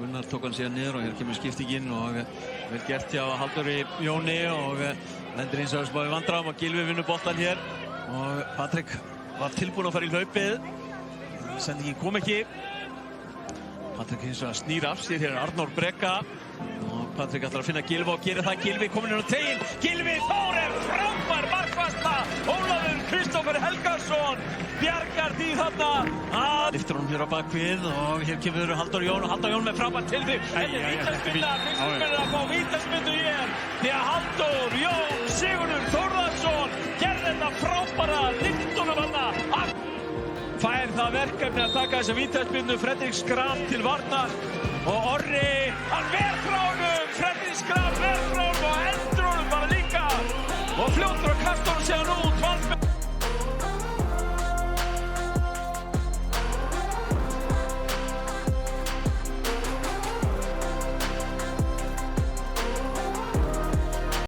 Gunnar tók hann síðan niður og hér kemur skiptingin og vel gert hjá Halldóri Jóni og lendir eins og smá í vandræðum og Gylfi vinnur boltann hér og Patrik var tilbúinn að fara í hlaupið. Sendingin kom ekki. Patrik hins vegar snýr af sér, hér er Arnór Breka og Patrik ætlar að finna Gylfa og gerir það. Gylfi kominn inn á teginn, Gylfi Þór frábær markvarsla. Ólafur Kristófer Helgason bjargar því þarna. Lyftir honum hér á bakvið og hér kemur Halldór Jón og Halldór Jón með frábær tilþrif. Vítaspyrna, fyrst að fá vítaspyrnu hér því að Halldór Jón Sigurður Þórðarsson gerði þetta frábæra lyft honum þarna. Fær það verkefni að taka þessa vítaspyrnu. Fredrik Skram til varnar og Orri, hann ver frá honum. Fredrik Skram ver frá honum og hendur honum bara líka og fljótur að kasta honum síðan út.